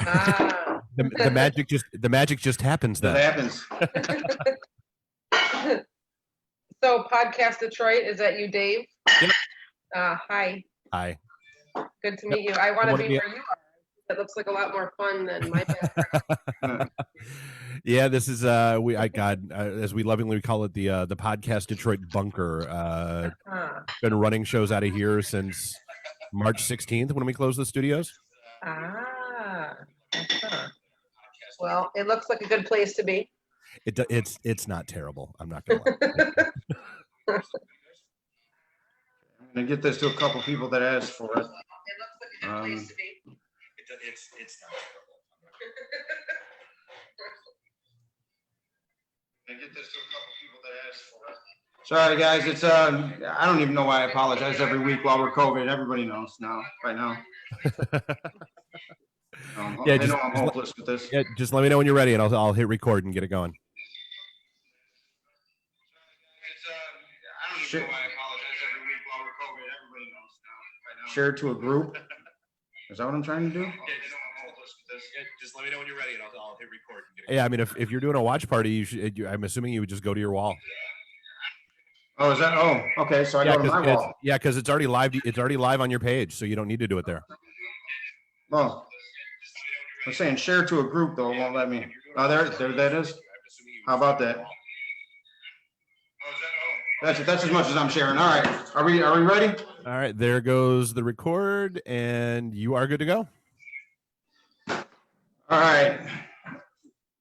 Ah. The magic just happens then. That happens. So Podcast Detroit, is that you, Dave? Yep. Hi. Hi. Good to meet you. I want to be be- where you are. That looks like a lot more fun than my background. Yeah, this is as we lovingly call it, the Podcast Detroit bunker. Been running shows out of here since March 16th when we closed the studios. Well, it looks like a good place to be. It's not terrible. I'm not gonna lie. I'm gonna get this to a couple people that asked for it. It looks like a good place to be. It's not terrible. Get this to a couple people that asked for it. Sorry guys, it's I don't even know why I apologize every week while we're COVID. Everybody knows now, right now. Yeah, I know I'm hopeless with this. Yeah, just let me know when you're ready, and I'll hit record and get it going. I don't even know why I apologize every week while we're COVID. Everybody knows now, right now. Share to a group. Is that what I'm trying to do? Just let me know when you're ready, and I'll hit record. Yeah, I mean, if you're doing a watch party, I'm assuming you would just go to your wall. Oh, is that? Oh, okay. So I go to my wall. Yeah, because it's already live. It's already live on your page, so you don't need to do it there. Oh, I'm saying share to a group though. It won't let me. Oh, there that is. How about that? That's as much as I'm sharing. All right. Are we ready? All right. There goes the record, and you are good to go. All right.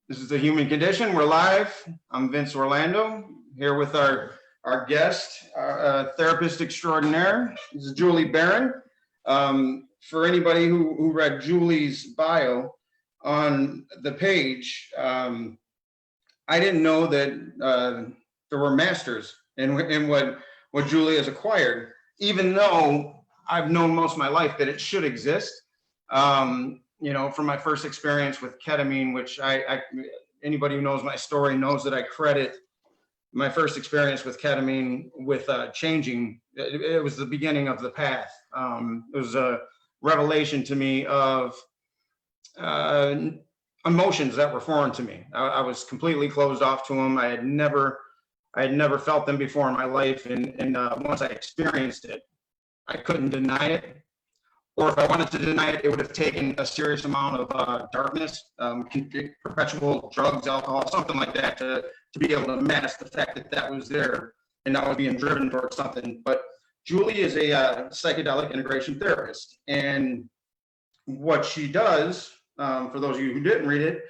This is The Human Condition. We're live. I'm Vince Orlando here with our guest, therapist extraordinaire. This is Julie Barron. For anybody who read Julie's bio on the page, I didn't know that there were masters in what Julie has acquired, even though I've known most of my life that it should exist. You know, from my first experience with ketamine, which anybody who knows my story knows that I credit my first experience with ketamine with changing. It was the beginning of the path. It was a revelation to me of emotions that were foreign to me. I was completely closed off to them. I had never felt them before in my life, and once I experienced it, I couldn't deny it. Or if I wanted to deny it, it would have taken a serious amount of darkness, perpetual drugs, alcohol, something like that, to be able to mask the fact that was there and I was being driven towards something. But Julie is a psychedelic integration therapist, and what she does, for those of you who didn't read it,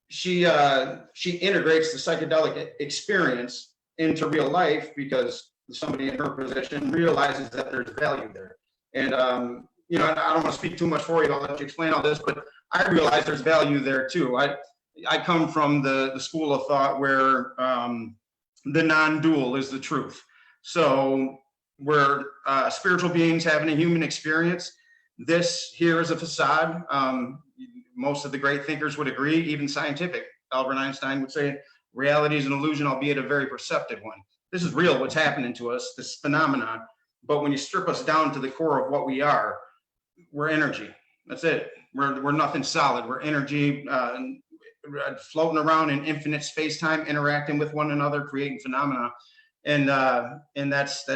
she integrates the psychedelic experience into real life because somebody in her position realizes that there's value there. And you know, I don't want to speak too much for you. I'll let you explain all this, but I realize there's value there too. I come from the school of thought where the non-dual is the truth. So we're spiritual beings having a human experience. This here is a facade. Most of the great thinkers would agree, even scientific. Albert Einstein would say reality is an illusion, albeit a very perceptive one. This is real, what's happening to us, this phenomenon. But when you strip us down to the core of what we are, we're energy. That's it. We're nothing solid. We're energy floating around in infinite space-time, interacting with one another, creating phenomena, and that's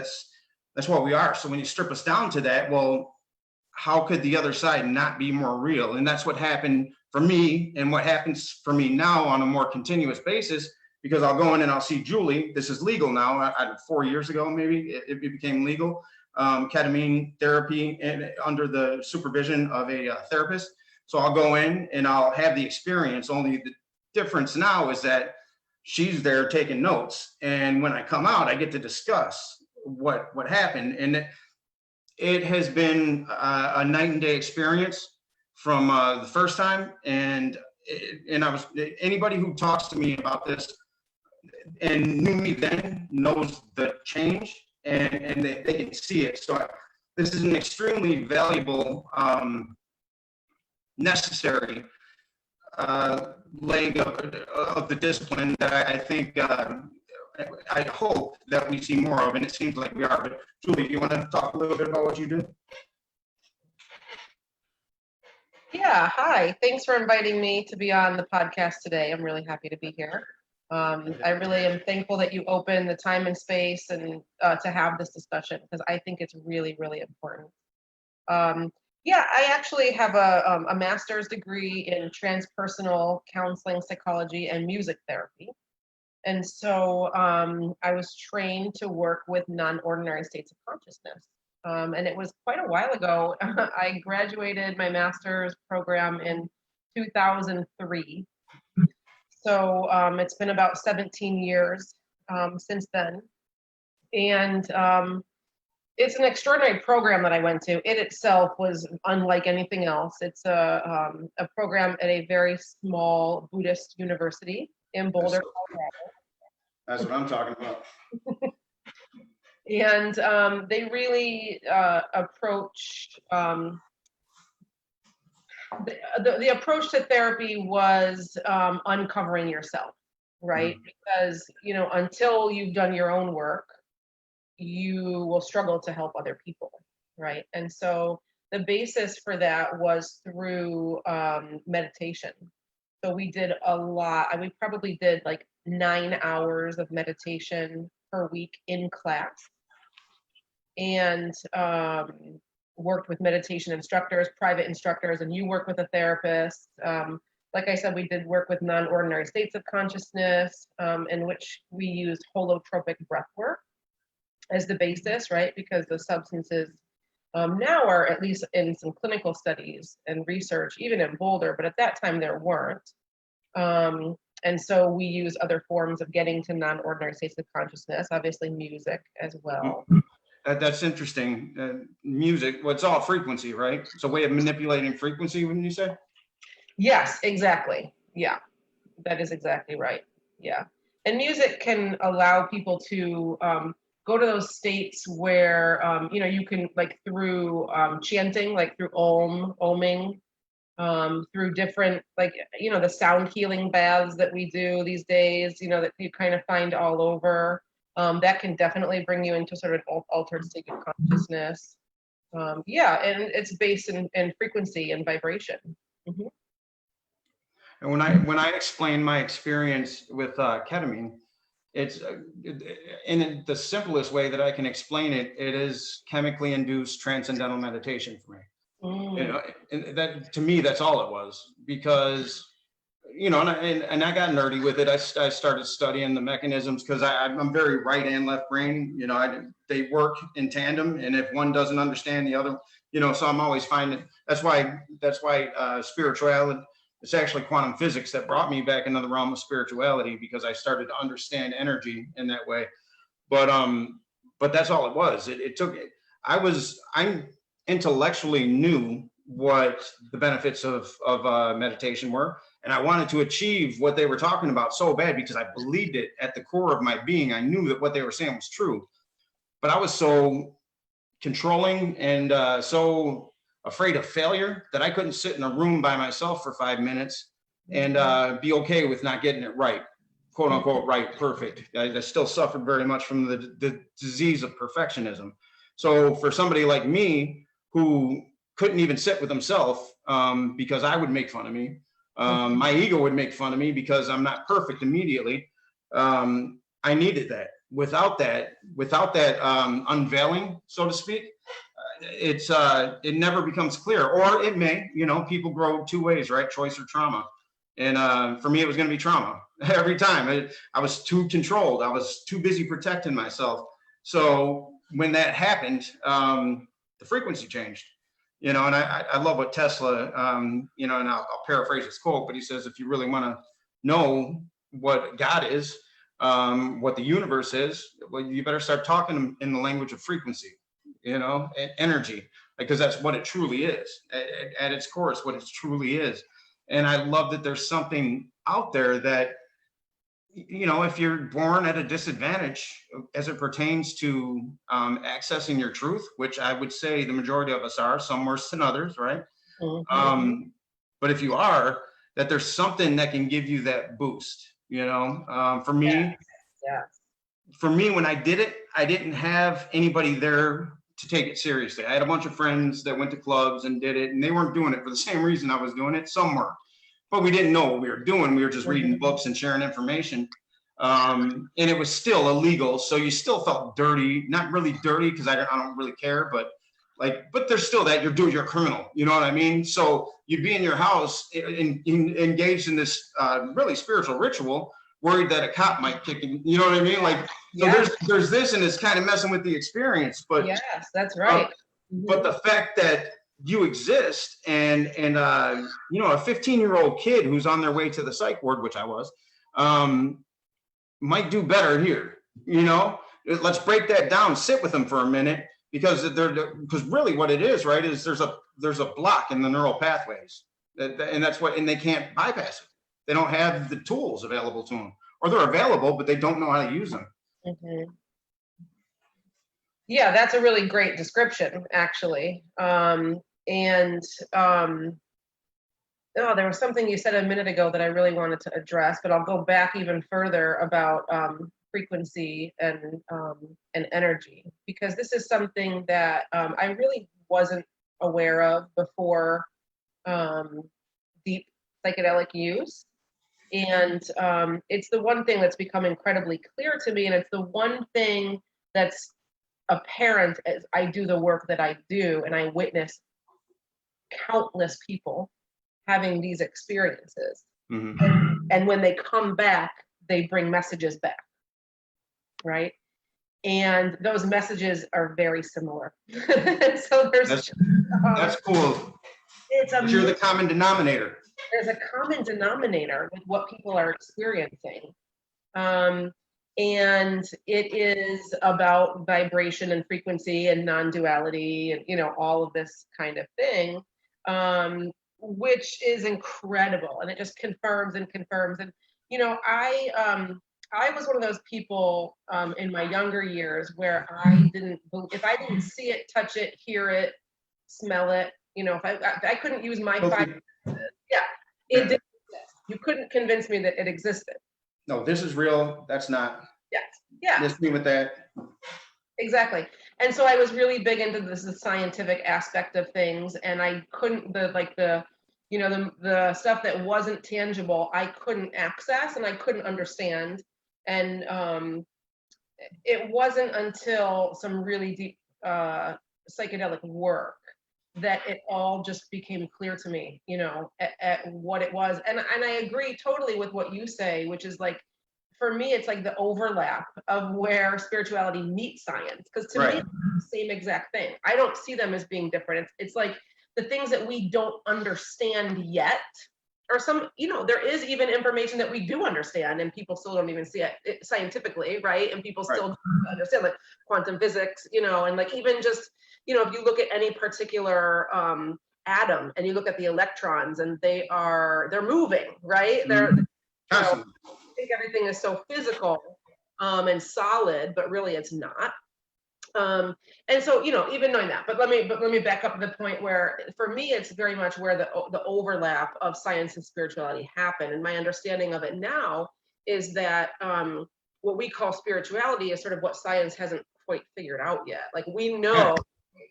what we are. So when you strip us down to that, well, how could the other side not be more real? And that's what happened for me, and what happens for me now on a more continuous basis, because I'll go in and I'll see Julie. This is legal now. 4 years ago, maybe it became legal. Ketamine therapy under the supervision of a therapist. So I'll go in and I'll have the experience. Only the difference now is that she's there taking notes. And when I come out, I get to discuss what happened. And it has been a night and day experience from the first time. And anybody who talks to me about this and knew me then knows the change, and they can see it. So this is an extremely valuable, necessary leg of the discipline that I think, I hope that we see more of, and it seems like we are. But Julie, do you want to talk a little bit about what you do? Yeah, hi. Thanks for inviting me to be on the podcast today. I'm really happy to be here. I really am thankful that you opened the time and space and to have this discussion because I think it's really, really important. Um, yeah, I actually have a master's degree in transpersonal counseling, psychology, and music therapy. And so I was trained to work with non-ordinary states of consciousness. And it was quite a while ago. I graduated my master's program in 2003. So it's been about 17 years since then. And it's an extraordinary program that I went to. It itself was unlike anything else. It's a program at a very small Buddhist university in Boulder, Colorado. That's what I'm talking about. And they really approached the approach to therapy was uncovering yourself, right? Because until you've done your own work, you will struggle to help other people, right? And so the basis for that was through meditation. So we did a lot. We probably did like 9 hours of meditation per week in class, and worked with meditation instructors, private instructors, and you work with a therapist. Like I said, we did work with non-ordinary states of consciousness, in which we used holotropic breath work as the basis, right? Because the substances now are, at least in some clinical studies and research, even in Boulder, but at that time there weren't. And so we use other forms of getting to non-ordinary states of consciousness, obviously music as well. That's interesting. Music, well, it's all frequency, right? It's a way of manipulating frequency, wouldn't you say? Yes, exactly. Yeah, that is exactly right. Yeah. And music can allow people to go to those states where, you can, like through chanting, like through oming, through different, like, the sound healing baths that we do these days, that you kind of find all over. That can definitely bring you into sort of an altered state of consciousness. Yeah, and it's based in frequency and vibration. Mm-hmm. And when I explain my experience with ketamine, it's in the simplest way that I can explain it. It is chemically induced transcendental meditation for me. And that, to me, that's all it was, because and I got nerdy with it. I started studying the mechanisms because I'm very right and left brain. They work in tandem, and if one doesn't understand the other, so I'm always finding that's why spirituality. It's actually quantum physics that brought me back into the realm of spirituality, because I started to understand energy in that way. But that's all it was. It took. I intellectually knew what the benefits of meditation were, and I wanted to achieve what they were talking about so bad, because I believed it at the core of my being. I knew that what they were saying was true, but I was so controlling and so afraid of failure that I couldn't sit in a room by myself for 5 minutes and be okay with not getting it right, quote unquote, right, perfect. I still suffered very much from the disease of perfectionism. So for somebody like me, who couldn't even sit with himself because I would make fun of me, my ego would make fun of me because I'm not perfect immediately. I needed that. Without that unveiling, so to speak, it never becomes clear. Or it may, people grow 2 ways, right? Choice or trauma. And for me, it was going to be trauma every time. I was too controlled. I was too busy protecting myself. So when that happened, the frequency changed. And I love what Tesla, and I'll paraphrase his quote, but he says, if you really want to know what God is, what the universe is, well, you better start talking in the language of frequency, energy, because that's what it truly is. At its core, it's what it truly is. And I love that there's something out there that, if you're born at a disadvantage as it pertains to accessing your truth, which I would say the majority of us are, some worse than others, right? Mm-hmm. But if you are, that there's something that can give you that boost, for me. Yeah. For me, when I did it, I didn't have anybody there to take it seriously. I had a bunch of friends that went to clubs and did it, and they weren't doing it for the same reason I was doing it. Some were, but we didn't know what we were doing. We were just reading books and sharing information. And it was still illegal. So you still felt dirty, not really dirty because I don't really care, but there's still that you're a criminal. You know what I mean? So you'd be in your house engaged in this really spiritual ritual, worried that a cop might kick you. You know what I mean? Like, so there's this, and it's kind of messing with the experience. But yes, that's right. But the fact that you exist and a 15-year-old kid who's on their way to the psych ward, which I was, might do better here. You know, let's break that down, sit with them for a minute, because really what it is, right, is there's a block in the neural pathways, and they can't bypass it. They don't have the tools available to them, or they're available, but they don't know how to use them. Mm-hmm. Yeah, that's a really great description, actually. There was something you said a minute ago that I really wanted to address, but I'll go back even further about frequency and energy, because this is something that I really wasn't aware of before deep psychedelic use. And it's the one thing that's become incredibly clear to me, and it's the one thing that's apparent as I do the work that I do, and I witness countless people having these experiences. Mm-hmm. And when they come back, they bring messages back, right? And those messages are very similar. So that's cool. You're the common denominator. There's a common denominator with what people are experiencing. And it is about vibration and frequency and non-duality and, all of this kind of thing, which is incredible. And it just confirms and confirms. And, I was one of those people in my younger years where if I didn't see it, touch it, hear it, smell it, if I couldn't use my five senses, it didn't exist. You couldn't convince me that it existed. No, this is real. That's not. Yes. Yeah. Miss me with that. Exactly. And so I was really big into the scientific aspect of things, and I couldn't the stuff that wasn't tangible, I couldn't access and I couldn't understand. And it wasn't until some really deep psychedelic work that it all just became clear to me, at what it was. And I agree totally with what you say, which is like, for me, it's like the overlap of where spirituality meets science. Because to me, it's the same exact thing. I don't see them as being different. It's like the things that we don't understand yet, or there is even information that we do understand and people still don't even see it scientifically, right? And people still don't understand, like quantum physics, and like even just, if you look at any particular atom and you look at the electrons and they're moving, right? They're, I think everything is so physical and solid, but really it's not. And so, even knowing that, but let me back up to the point where, for me, it's very much where the overlap of science and spirituality happen. And my understanding of it now is that what we call spirituality is sort of what science hasn't quite figured out yet. Like, we know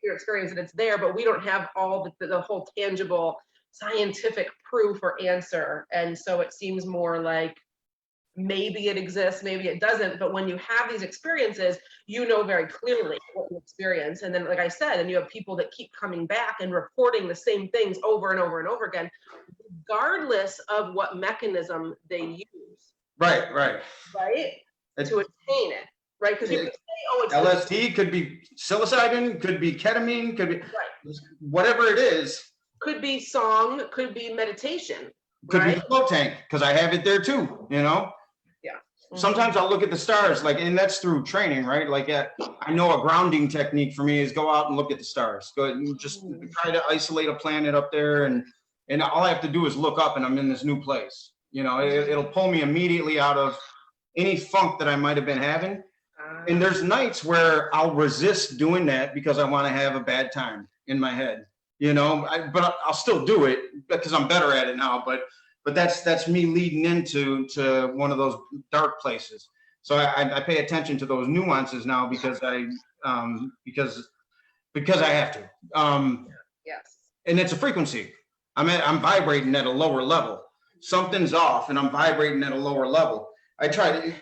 your experience that it's there, but we don't have all the whole tangible scientific proof or answer. And so it seems more like maybe it exists, maybe it doesn't. But when you have these experiences, you know very clearly what you experience. And then, like I said, and you have people that keep coming back and reporting the same things over and over and over again, regardless of what mechanism they use. Right. To attain it, right? Because you could say, oh, it's LSD, could be psilocybin, could be ketamine, could be whatever it is. Could be song, could be meditation. Could be the float tank, because I have it there too, Yeah. Mm-hmm. Sometimes I'll look at the stars, and that's through training, right? Like, I know a grounding technique for me is go out and look at the stars. Go and just try to isolate a planet up there, and all I have to do is look up, and I'm in this new place. It'll pull me immediately out of any funk that I might have been having. And there's nights where I'll resist doing that because I want to have a bad time in my head. But I'll still do it because I'm better at it now. But that's me leading into one of those dark places. So I pay attention to those nuances now because because I have to. Yes. And it's a frequency. I'm vibrating at a lower level. Something's off, and I'm vibrating at a lower level. I try to,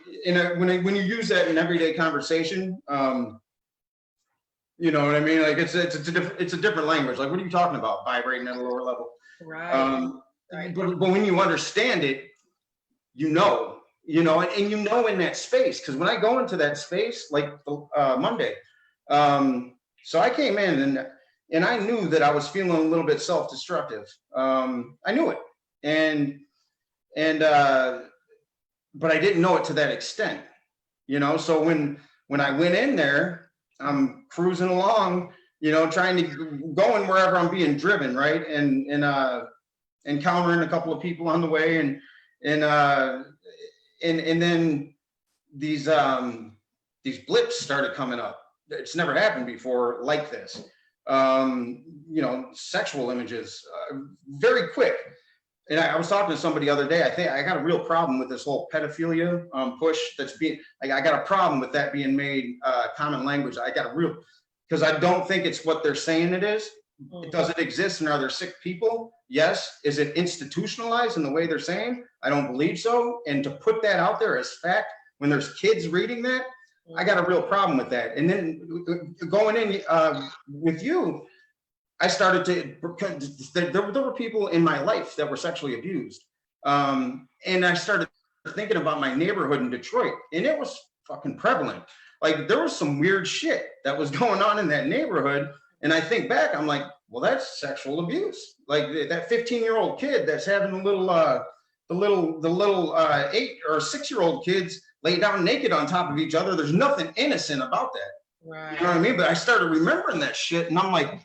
when you use that in everyday conversation, you know what I mean? Like it's a different language. Like, what are you talking about? Vibrating at a lower level. Right. But when you understand it, you know, and you know in that space, because when I go into that space, like Monday, so I came in and I knew that I was feeling a little bit self-destructive. I knew it, but I didn't know it to that extent, So when I went in there, I'm cruising along, trying to going wherever I'm being driven, right, and encountering a couple of people on the way, and then these blips started coming up. It's never happened before like this. Sexual images, very quick. And I was talking to somebody the other day. I think I got a real problem with this whole pedophilia push that's being. I got a problem with that being made common language. Because I don't think it's what they're saying it is. Does it exist, and are there sick people? Yes. Is it institutionalized in the way they're saying? I don't believe so. And to put that out there as fact when there's kids reading that, I got a real problem with that. And then going in with you, I started to, there were people in my life that were sexually abused. And I started thinking about my neighborhood in Detroit, and it was fucking prevalent. Like, there was some weird shit that was going on in that neighborhood. And I think back, I'm like, well, that's sexual abuse. Like that 15-year-old kid that's having the little 8 or 6-year-old kids lay down naked on top of each other. There's nothing innocent about that. Right. You know what I mean? But I started remembering that shit, and I'm like,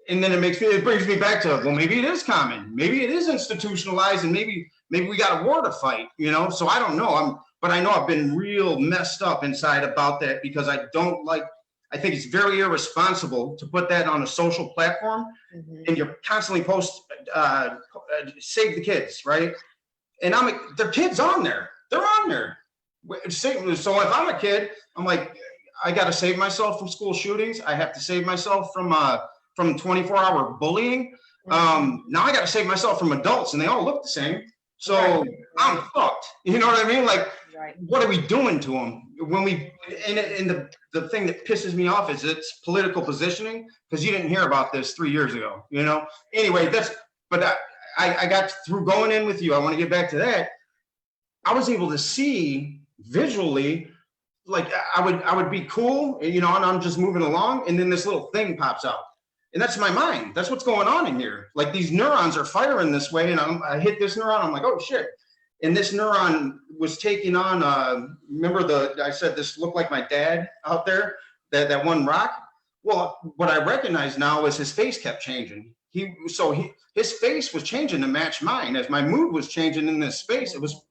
and then it brings me back to, well, maybe it is common, maybe it is institutionalized, and maybe we got a war to fight, So I don't know. But I know I've been real messed up inside about that, because I think it's very irresponsible to put that on a social platform, and you're constantly save the kids, right? And their kids on there. They're on there. So if I'm a kid, I'm like, I got to save myself from school shootings. I have to save myself from 24-hour bullying. Now I got to save myself from adults, and they all look the same. So I'm fucked. You know what I mean? Like, what are we doing to them? And the thing that pisses me off is it's political positioning, because you didn't hear about this 3 years ago, Anyway, I got through going in with you. I want to get back to that. I was able to see visually, like I would be cool, and I'm just moving along, and then this little thing pops out. And that's my mind. That's what's going on in here. Like, these neurons are firing this way, and I hit this neuron. I'm like, oh shit. And this neuron was taking on, remember I said this looked like my dad out there, that one rock? Well, what I recognize now is his face kept changing. His face was changing to match mine as my mood was changing in this space. It was,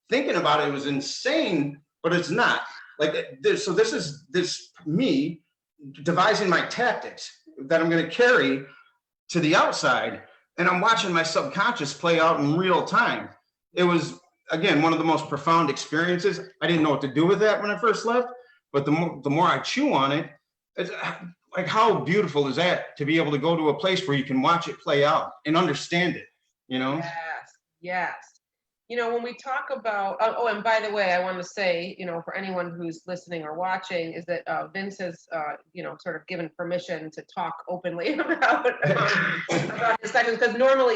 thinking about it, it was insane, but it's not. Like, this is me devising my tactics that I'm going to carry to the outside, and I'm watching my subconscious play out in real time. It was, again, one of the most profound experiences. I didn't know what to do with that when I first left, but the more I chew on it, it's like, how beautiful is that, to be able to go to a place where you can watch it play out and understand it, Yes. When we talk about, and by the way, I want to say, for anyone who's listening or watching, is that Vince has, sort of given permission to talk openly about his sections, because normally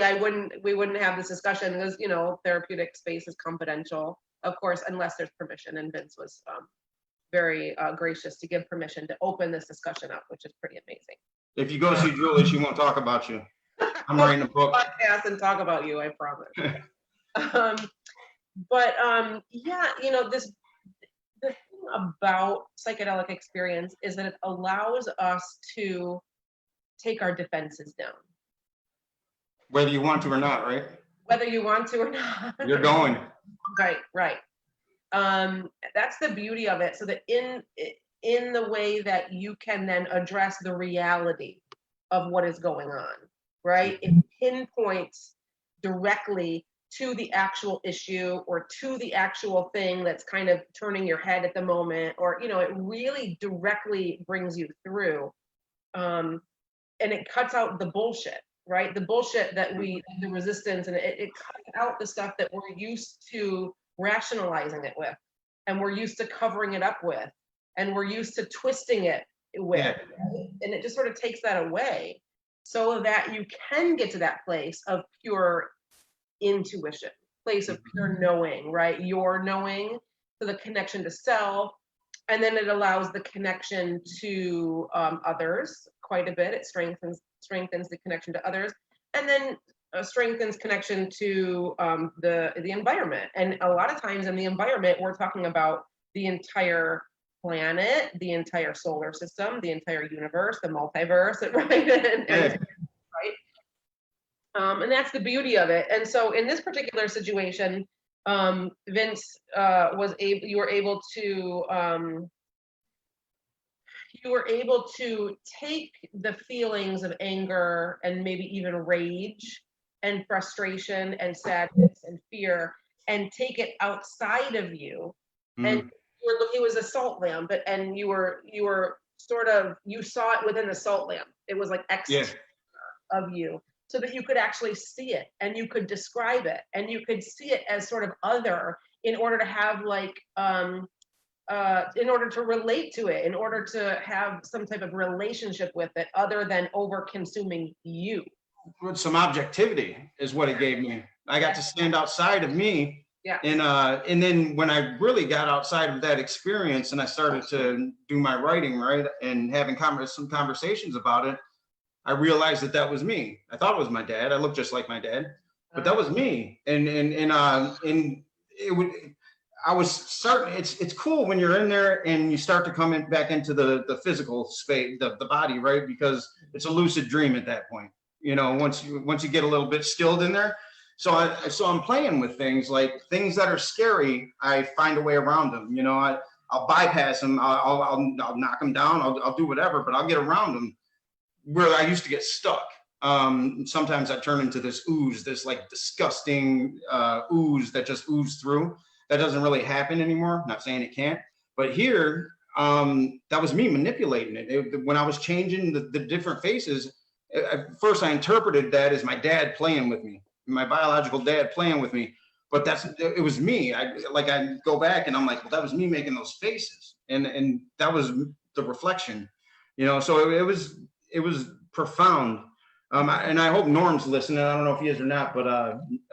we wouldn't have this discussion, because, therapeutic space is confidential, of course, unless there's permission, and Vince was very gracious to give permission to open this discussion up, which is pretty amazing. If you go see Julie, she won't talk about you. I'm writing a book. Podcast and talk about you, I promise. The thing about psychedelic experience is that it allows us to take our defenses down. Whether you want to or not, right? Whether you want to or not. You're going. Right. That's the beauty of it. So that in the way that you can then address the reality of what is going on, right? It pinpoints directly to the actual issue, or to the actual thing that's kind of turning your head at the moment, or, it really directly brings you through. And it cuts out the bullshit, right? The bullshit that the resistance, and it cuts out the stuff that we're used to rationalizing it with, and we're used to covering it up with, and we're used to twisting it with. Yeah. Right? And it just sort of takes that away so that you can get to that place of pure intuition, place of pure knowing, right? Your knowing, so the connection to self. And then it allows the connection to others quite a bit. It strengthens the connection to others, and then strengthens connection to the environment. And a lot of times in the environment, we're talking about the entire planet, the entire solar system, the entire universe, the multiverse, right? And that's the beauty of it. And so in this particular situation, Vince you were able to take the feelings of anger and maybe even rage and frustration and sadness and fear and take it outside of you. And it was a salt lamp, and you saw it within the salt lamp. It was like extra of you, so that you could actually see it and you could describe it and you could see it as sort of other, in order to have in order to relate to it, in order to have some type of relationship with it other than over consuming you. With some objectivity is what it gave me. I got to stand outside of me. Yeah. And then when I really got outside of that experience and I started to do my writing, right, and having some conversations about it, I realized that was me. I thought it was my dad. I looked just like my dad, but that was me. And it would. I was starting. It's cool when you're in there and you start to come back into the physical space, the body, right? Because it's a lucid dream at that point. You know, once you get a little bit stilled in there. So I'm playing with things that are scary. I find a way around them. You know, I'll bypass them. I'll knock them down. I'll do whatever, but I'll get around them. Where I used to get stuck. Sometimes I turn into this ooze, this like disgusting ooze that just oozes through. That doesn't really happen anymore. Not saying it can't, but here, that was me manipulating it. When I was changing the different faces, at first I interpreted that as my dad playing with me, my biological dad playing with me. But it was me. I go back and I'm like, well, that was me making those faces, and that was the reflection, you know. So it was profound. And I hope Norm's listening. I don't know if he is or not, but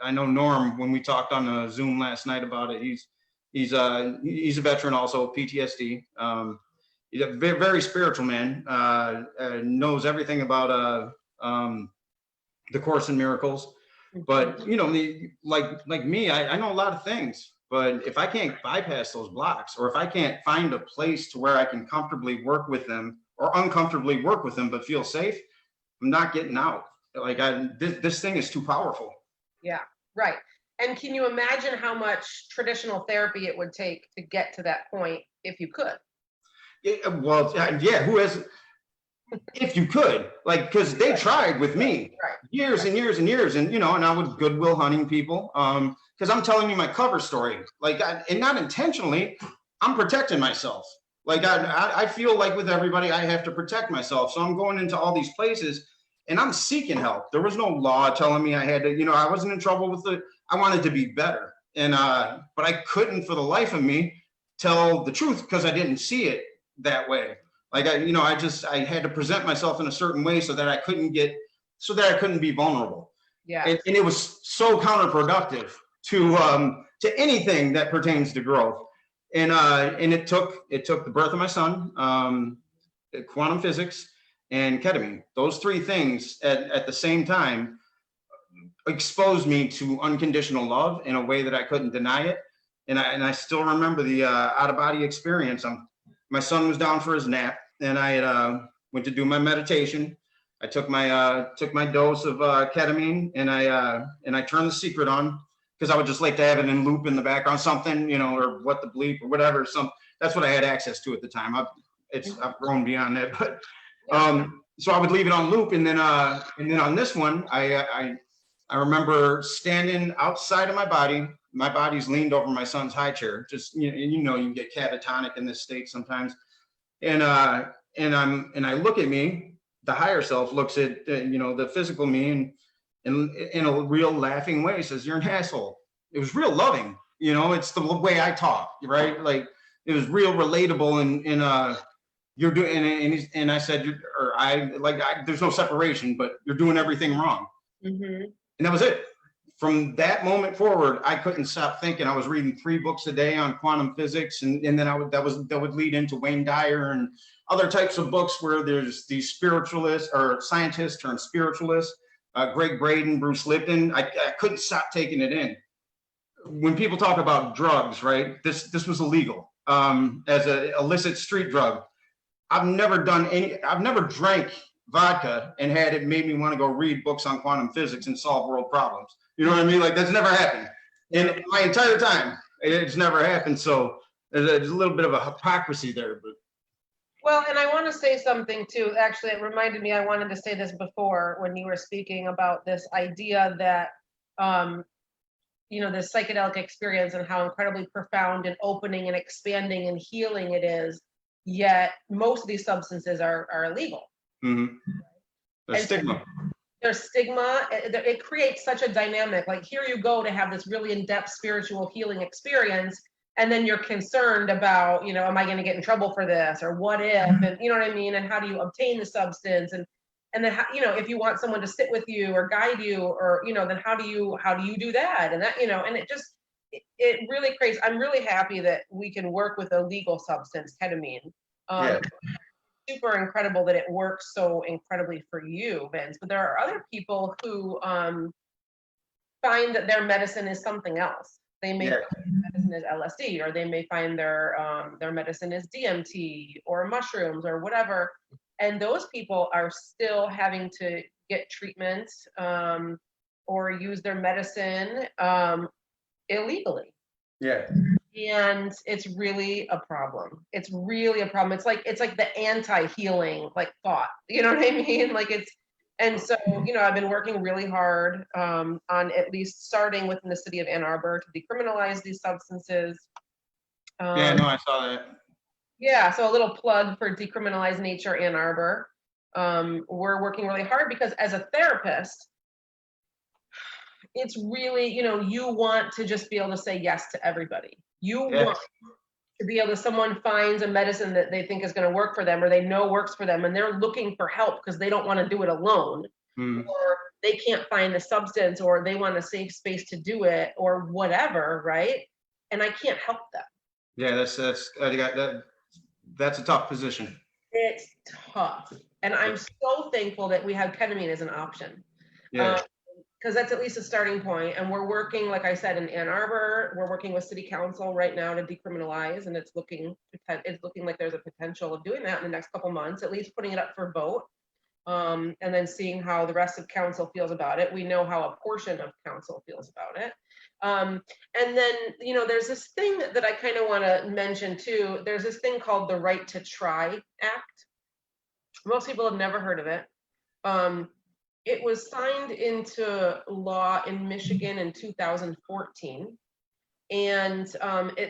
I know Norm, when we talked on Zoom last night about it, he's a veteran also, PTSD. He's a very, very spiritual man, knows everything about the Course in Miracles. But, you know, like me, I know a lot of things, but if I can't bypass those blocks, or if I can't find a place to where I can comfortably work with them or uncomfortably work with them, but feel safe, I'm not getting out. This thing is too powerful. Yeah, right. And can you imagine how much traditional therapy it would take to get to that point if you could? Well, yeah, who has, if you could, because they tried with me years and years and years, and, you know, and I would Goodwill Hunting people, because I'm telling you my cover story, and not intentionally, I'm protecting myself. I feel like with everybody, I have to protect myself. So I'm going into all these places and I'm seeking help. There was no law telling me I had to, you know, I wasn't in trouble with I wanted to be better. And, but I couldn't for the life of me tell the truth because I didn't see it that way. I had to present myself in a certain way so that I couldn't be vulnerable. Yeah. And it was so counterproductive to anything that pertains to growth. And it took the birth of my son, quantum physics, and ketamine. Those three things at the same time exposed me to unconditional love in a way that I couldn't deny it. And I still remember the out-of-body experience. My son was down for his nap, and I went to do my meditation. I took my dose of ketamine, and I turned the secret on, because I would just like to have it in loop in the background, something, you know, or what the bleep or whatever. That's what I had access to at the time. I've grown beyond that, but so I would leave it on loop, and then on this one, I remember standing outside of my body. My body's leaned over my son's high chair. Just you can get catatonic in this state sometimes, and I look at me, the higher self looks at, the physical me and in a real laughing way says, you're an asshole. It was real loving, it's the way I talk, right? Like it was real relatable and you're doing, and I said, there's no separation, but you're doing everything wrong. Mm-hmm. And that was it. From that moment forward, I couldn't stop thinking. I was reading 3 books a day on quantum physics, and then that would lead into Wayne Dyer and other types of books where there's these spiritualists or scientists turned spiritualists, Greg Braden, Bruce Lipton. I couldn't stop taking it in. When people talk about drugs, right? This was illegal as an illicit street drug. I've never drank vodka and had it made me want to go read books on quantum physics and solve world problems. You know what I mean? Like that's never happened in my entire time. It's never happened. So there's a little bit of a hypocrisy there, but. Well, and I want to say something too. Actually, it reminded me, I wanted to say this before when you were speaking about this idea that, this psychedelic experience and how incredibly profound and opening and expanding and healing it is. Yet most of these substances are illegal. Mm-hmm. There's stigma. There's stigma. It creates such a dynamic. Like here you go to have this really in-depth spiritual healing experience, and then you're concerned about, am I going to get in trouble for this, or what if, and you know what I mean, and how do you obtain the substance, and then if you want someone to sit with you or guide you, or then how do you do that, and that and it really creates. I'm really happy that we can work with a legal substance, ketamine. Yeah. Super incredible that it works so incredibly for you, Vince. But there are other people who find that their medicine is something else. They may find their medicine is LSD, or they may find their medicine is DMT or mushrooms or whatever. And those people are still having to get treatment or use their medicine illegally. Yeah. And it's really a problem. It's really a problem. It's like the anti-healing thought. You know what I mean? So I've been working really hard on at least starting within the city of Ann Arbor to decriminalize these substances. I saw that. Yeah, so a little plug for Decriminalize Nature Ann Arbor. We're working really hard because as a therapist, it's really, you want to just be able to say yes to everybody. You want to be able to, someone finds a medicine that they think is going to work for them, or they know works for them, and they're looking for help because they don't want to do it alone, or they can't find the substance, or they want a safe space to do it, or whatever, right? And I can't help them. Yeah, that's a tough position. It's tough. And I'm so thankful that we have ketamine as an option. Yeah. Because that's at least a starting point. And we're working, like I said, in Ann Arbor, we're working with city council right now to decriminalize, and it's looking like there's a potential of doing that in the next couple months, at least putting it up for vote, and then seeing how the rest of council feels about it. We know how a portion of council feels about it. And then, there's this thing that I kind of want to mention too. There's this thing called the Right to Try Act. Most people have never heard of it. It was signed into law in Michigan in 2014, and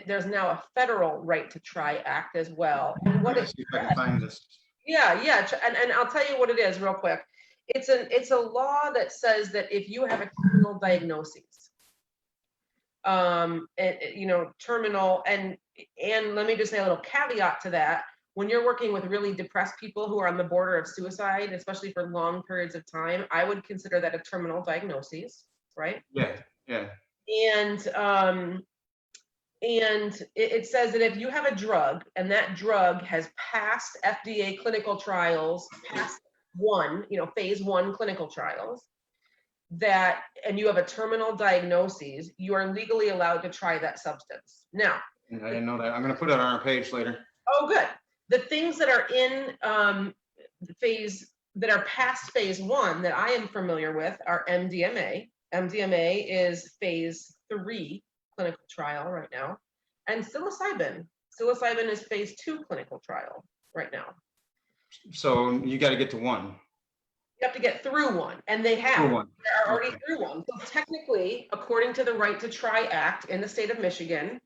there's now a federal Right to Try Act as well. And what Let's see if I can find this. Yeah, and I'll tell you what it is real quick. It's a law that says that if you have a terminal diagnosis, terminal, and let me just say a little caveat to that. When you're working with really depressed people who are on the border of suicide, especially for long periods of time, I would consider that a terminal diagnosis, right? Yeah. And it says that if you have a drug and that drug has passed FDA clinical trials, past phase 1 clinical trials, and you have a terminal diagnosis, you are legally allowed to try that substance. Now, I didn't know that. I'm going to put it on our page later. Oh, good. The things that are in that are past phase 1 that I am familiar with are MDMA. MDMA is phase 3 clinical trial right now, and psilocybin. Psilocybin is phase 2 clinical trial right now. So you got to get to 1. You have to get through 1, and they have. They're already through 1. So technically, according to the Right to Try Act in the state of Michigan,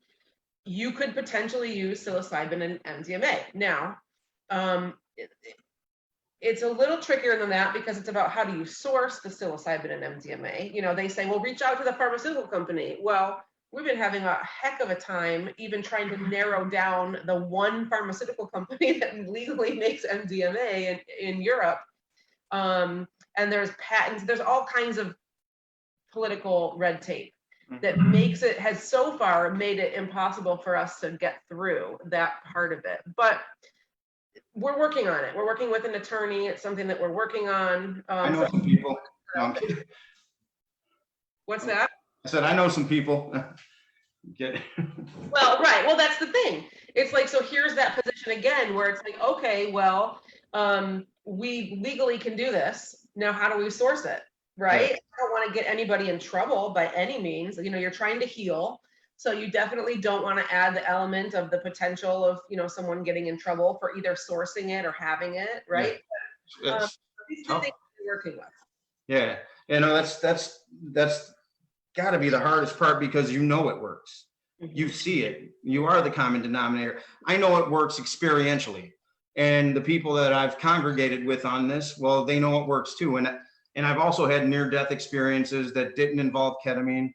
you could potentially use psilocybin and MDMA. Now, it's a little trickier than that because it's about how do you source the psilocybin and MDMA. You know, they say, well, reach out to the pharmaceutical company. Well, we've been having a heck of a time even trying to narrow down the one pharmaceutical company that legally makes MDMA in Europe. And there's patents, there's all kinds of political red tape that has so far made it impossible for us to get through that part of it. But we're working on it. We're working with an attorney. It's something that we're working on. I know some people. No, I'm kidding. What's that? I said, I know some people. Well, right. Well, that's the thing. It's like, so here's that position again, where it's like, okay, well, we legally can do this. Now, how do we source it? Right? Yeah. I don't want to get anybody in trouble by any means. You know, you're trying to heal. So you definitely don't want to add the element of the potential of, you know, someone getting in trouble for either sourcing it or having it, right? Yeah. These two things we're working with. Yeah. You know, that's got to be the hardest part because you know it works. Mm-hmm. You see it. You are the common denominator. I know it works experientially. And the people that I've congregated with on this, well, they know it works too. And I've also had near-death experiences that didn't involve ketamine,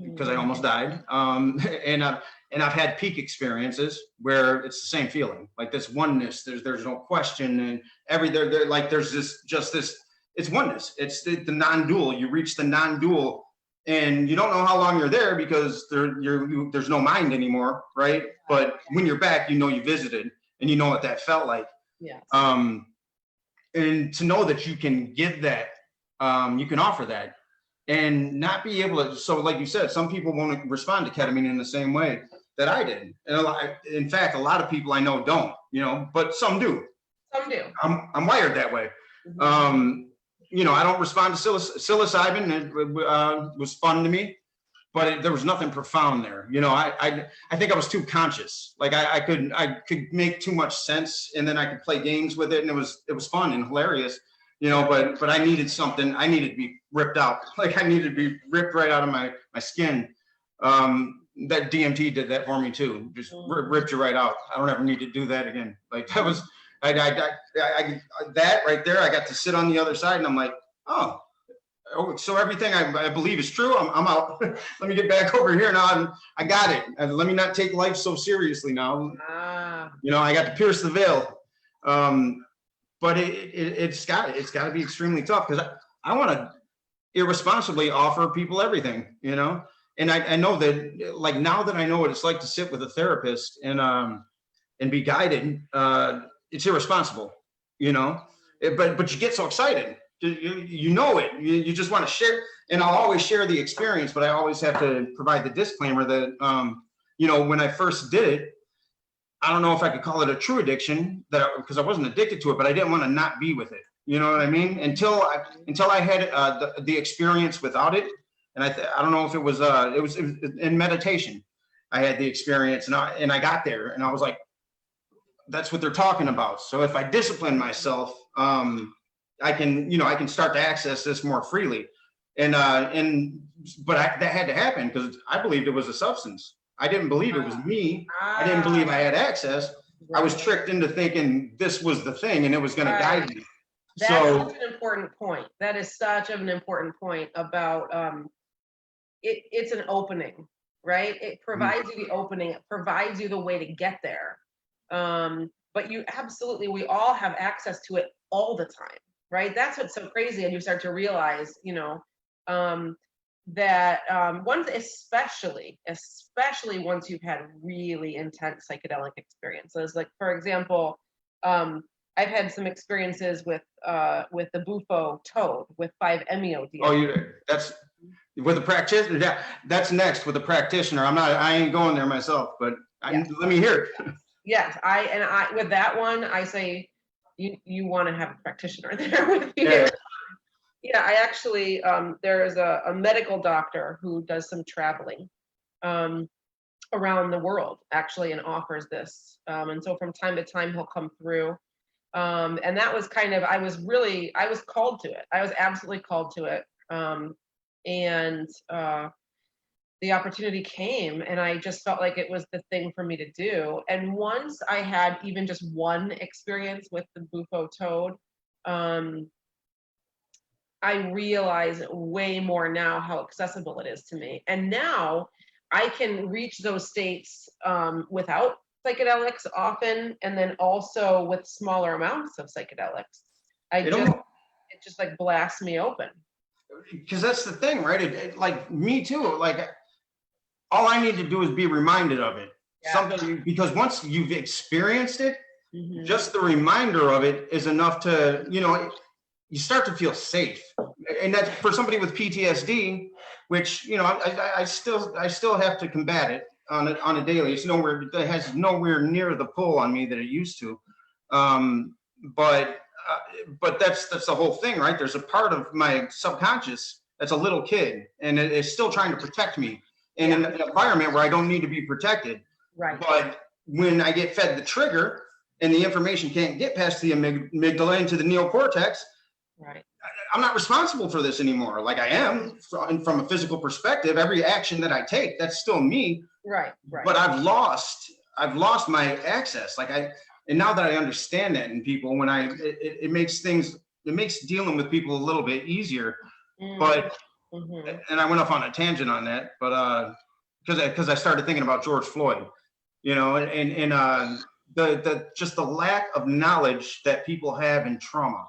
because I almost died. And I've had peak experiences where it's the same feeling, like this oneness. There's no question, and there's this. It's oneness. It's the non-dual. You reach the non-dual, and you don't know how long you're there because there's no mind anymore, right? But when you're back, you know you visited, and you know what that felt like. Yes. And to know that you can give that, you can offer that. And not be able to, so like you said, some people won't respond to ketamine in the same way that I did. And in fact, a lot of people I know don't, you know, but some do. Some do. I'm wired that way. Mm-hmm. You know, I don't respond to psilocybin. It was fun to me, but there was nothing profound there. You know, I think I was too conscious. Like I could make too much sense, and then I could play games with it, and it was fun and hilarious. You know, but I needed something. I needed to be ripped out. Like I needed to be ripped right out of my skin. That DMT did that for me too. Just ripped you right out. I don't ever need to do that again. Like that was, that right there. I got to sit on the other side, and I'm like, oh, so everything I believe is true. I'm out. Let me get back over here now. I got it. Let me not take life so seriously now. You know, I got to pierce the veil. But it's got to be extremely tough because I want to irresponsibly offer people everything, you know. And I know that, like, now that I know what it's like to sit with a therapist and be guided, it's irresponsible, you know. But you get so excited, you know it. You just want to share, and I'll always share the experience. But I always have to provide the disclaimer that, you know, when I first did it, I don't know if I could call it a true addiction because I wasn't addicted to it, but I didn't want to not be with it. You know what I mean? Until I had the experience without it. And I don't know if it was in meditation. I had the experience and I got there and I was like, that's what they're talking about. So if I discipline myself, I can start to access this more freely. But that had to happen because I believed it was a substance. I didn't believe it was me. I didn't believe I had access. I was tricked into thinking this was the thing and it was going to guide me. That's such an important point. That is such an important point about it's an opening, right? It provides you the opening. It provides you the way to get there. But we all have access to it all the time, right? That's what's so crazy. And you start to realize, you know, that especially once you've had really intense psychedelic experiences, like for example, I've had some experiences with the Bufo toad with 5-MeO-DMT. Oh, that's with a practitioner. Yeah, that's next with a practitioner. I ain't going there myself, but let me hear it. Yes, I with that one, I say you want to have a practitioner there with you. Yeah. Yeah, I actually, there is a medical doctor who does some traveling around the world, actually, and offers this. And so from time to time, he'll come through. And that was kind of, I was called to it. I was absolutely called to it. And the opportunity came, and I just felt like it was the thing for me to do. And once I had even just one experience with the Bufo toad, I realize way more now how accessible it is to me. And now I can reach those states without psychedelics often, and then also with smaller amounts of psychedelics. It just like blasts me open. Because that's the thing, right? Like me too. Like all I need to do is be reminded of it. Yeah. Something, because once you've experienced it, Mm-hmm. just the reminder of it is enough to, you start to feel safe. And that's for somebody with PTSD, which, I still have to combat it on a daily. It has nowhere near the pull on me that it used to. But that's the whole thing, right? There's a part of my subconscious that's a little kid, and it is still trying to protect me in an environment where I don't need to be protected. Right. But when I get fed the trigger and the information can't get past the amygdala into the neocortex, right, I'm not responsible for this anymore. Like I am from a physical perspective, every action that I take, that's still me. Right. But I've lost my access. And now that I understand that in people, it makes dealing with people a little bit easier. But, and I went off on a tangent on that, but because I started thinking about George Floyd, and just the lack of knowledge that people have in trauma,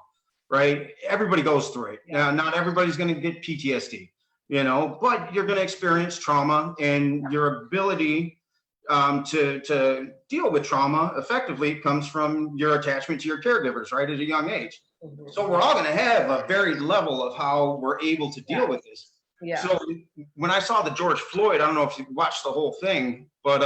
right? Everybody goes through it. Now, not everybody's going to get PTSD, but you're going to experience trauma, and your ability to deal with trauma effectively comes from your attachment to your caregivers, right, at a young age. So we're all going to have a varied level of how we're able to deal with this. Yeah. So when I saw the George Floyd, I don't know if you watched the whole thing, but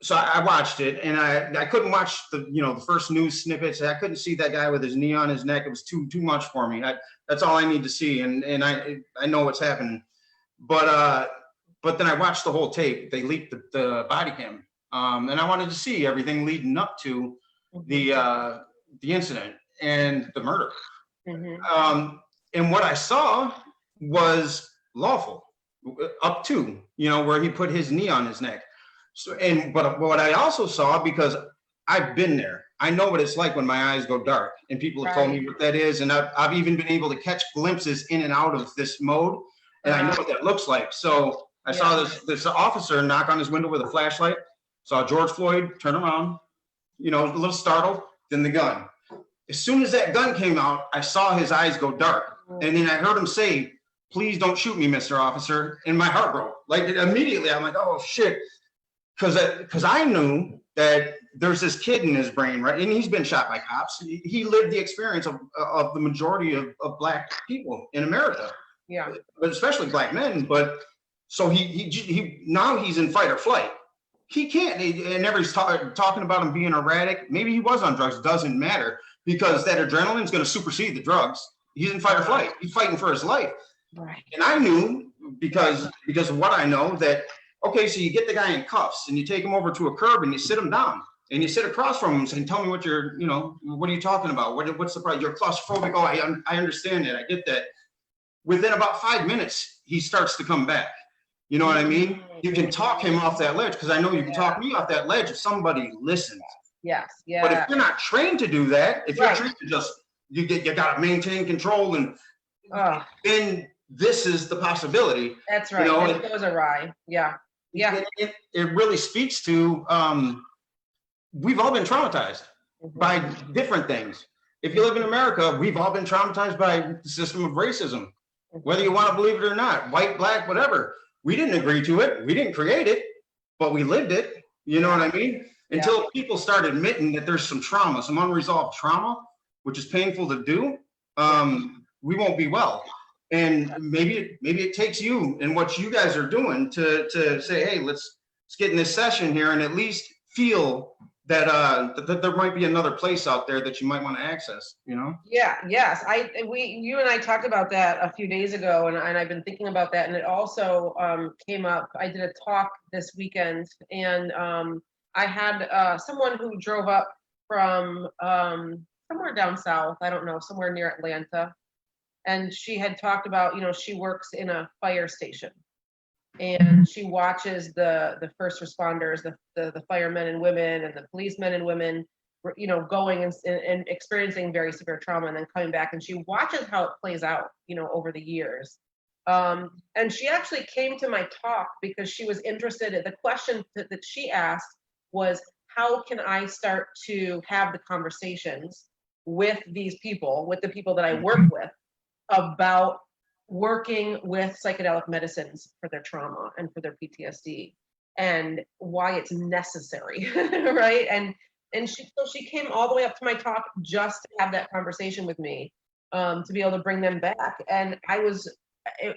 so I watched it, and I couldn't watch the first news snippets. I couldn't see that guy with his knee on his neck. It was too much for me. That's all I need to see, and I know what's happening. But then I watched the whole tape. They leaked the body cam, and I wanted to see everything leading up to the incident and the murder. And what I saw was lawful, up to where he put his knee on his neck. So, but what I also saw, because I've been there, I know what it's like when my eyes go dark, and people have told me what that is, and I've even been able to catch glimpses in and out of this mode, and I know what that looks like. So I saw this officer knock on his window with a flashlight, saw George Floyd turn around, a little startled, then the gun. As soon as that gun came out, I saw his eyes go dark, and then I heard him say, "Please don't shoot me, Mr. Officer," and my heart broke. Like immediately, I'm like, "Oh shit." Because I knew that there's this kid in his brain, right? And he's been shot by cops. He lived the experience of the majority of Black people in America. Yeah. But especially Black men. But so he now he's in fight or flight. He can't, and everybody's talking about him being erratic. Maybe he was on drugs. Doesn't matter, because that adrenaline is going to supersede the drugs. He's in fight or flight. He's fighting for his life. Right. And I knew because of what I know that. Okay, so you get the guy in cuffs and you take him over to a curb and you sit him down and you sit across from him and tell me what what are you talking about? What's the problem? You're claustrophobic. Oh, I understand that. I get that. Within about 5 minutes, he starts to come back. You know what I mean? You can talk him off that ledge, because I know you can talk me off that ledge if somebody listens. Yes. Yeah. But if you're not trained to do that, if you're trained to just, you got to maintain control, and then this is the possibility. That's right. It goes awry. Yeah. Yeah. It really speaks to, we've all been traumatized by different things. If you live in America, we've all been traumatized by the system of racism, whether you want to believe it or not, white, Black, whatever. We didn't agree to it. We didn't create it, but we lived it. You know what I mean? Until people start admitting that there's some trauma, some unresolved trauma, which is painful to do, we won't be well. And maybe it takes you and what you guys are doing to say, hey, let's get in this session here and at least feel that that there might be another place out there that you might want to access, Yeah. Yes. You and I talked about that a few days ago, and I've been thinking about that, and it also came up. I did a talk this weekend, and I had someone who drove up from somewhere down south. I don't know, somewhere near Atlanta. And she had talked about, she works in a fire station, and she watches the first responders, the firemen and women and the policemen and women you know, going and experiencing very severe trauma and then coming back, and she watches how it plays out, you know, over the years. And she actually came to my talk because she was interested in the question that she asked was, how can I start to have the conversations with these people, with the people that I work with, about working with psychedelic medicines for their trauma and for their PTSD, and why it's necessary, right? And she came all the way up to my talk just to have that conversation with me, to be able to bring them back. And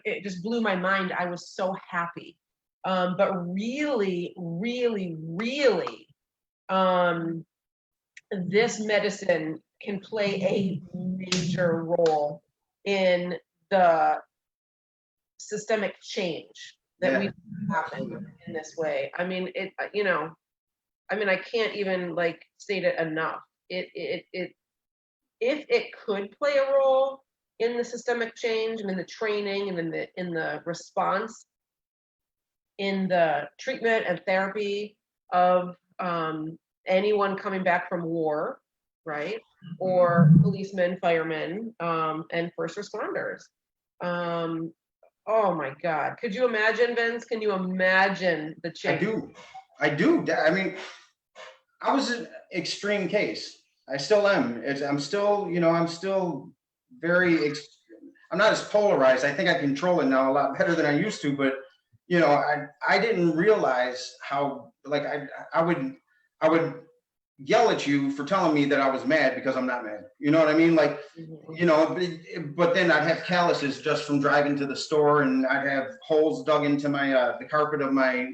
it just blew my mind. I was so happy. But really, really, really, this medicine can play a major role in the systemic change that we happen in this way. I mean, you know, I mean, I can't even like state it enough. If it could play a role in the systemic change and in the training and in the response, in the treatment and therapy of anyone coming back from war, right? Or policemen, firemen, and first responders. Oh my God. Could you imagine, Vince? Can you imagine the change? I do. I mean, I was an extreme case. I still am. I'm still, you know, I'm not as polarized. I think I control it now a lot better than I used to, but you know, I didn't realize how, like, I would yell at you for telling me that I was mad because I'm not mad. You know what I mean? Like, you know, but then I'd have calluses just from driving to the store, and I'd have holes dug into my the carpet of my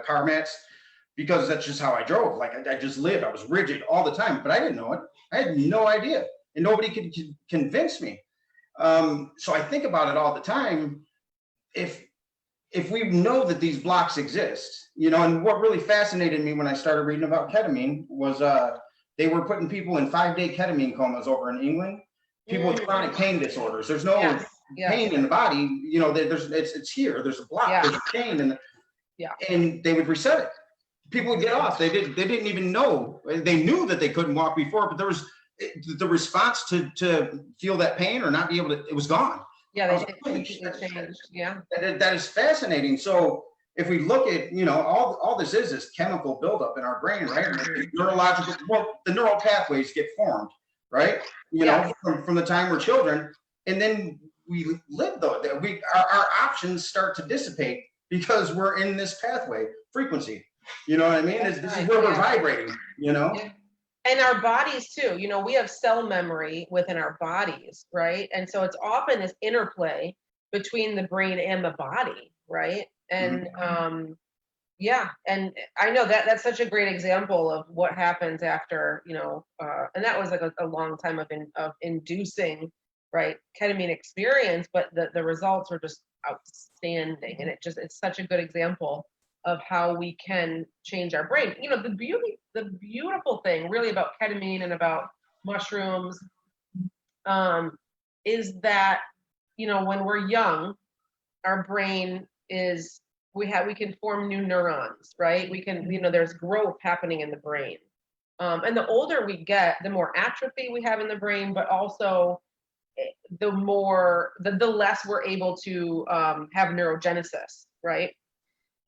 car mats, because that's just how I drove. Like I just lived. I was rigid all the time, but I didn't know it. I had no idea, and nobody could convince me. So I think about it all the time. If we know that these blocks exist, you know, and what really fascinated me when I started reading about ketamine was they were putting people in 5-day ketamine comas over in England, people with chronic pain disorders. There's no pain in the body, you know, it's here, there's a block, there's a pain, and they would reset it. People would get off. They didn't even know. They knew that they couldn't walk before, but there was the response to feel that pain or not be able to, it was gone. Yeah, they completely changed. Yeah. That is fascinating. So if we look at, you know, all this is chemical buildup in our brain, right? Neurological, well, the neural pathways get formed, right? You know, from the time we're children, and then we live though. Our options start to dissipate because we're in this pathway frequency. You know what I mean? This is where we're vibrating. You know. Yeah. And our bodies too, you know, we have cell memory within our bodies, right? And so it's often this interplay between the brain and the body, right? And yeah, and I know that's such a great example of what happens after, you know, and that was like a long time of inducing, right, ketamine experience, but the results were just outstanding, and it's such a good example of how we can change our brain. You know, the beautiful thing really about ketamine and about mushrooms is that, you know, when we're young, our brain is, we can form new neurons, right? We can, you know, there's growth happening in the brain. And the older we get, the more atrophy we have in the brain, but also the less we're able to have neurogenesis, right?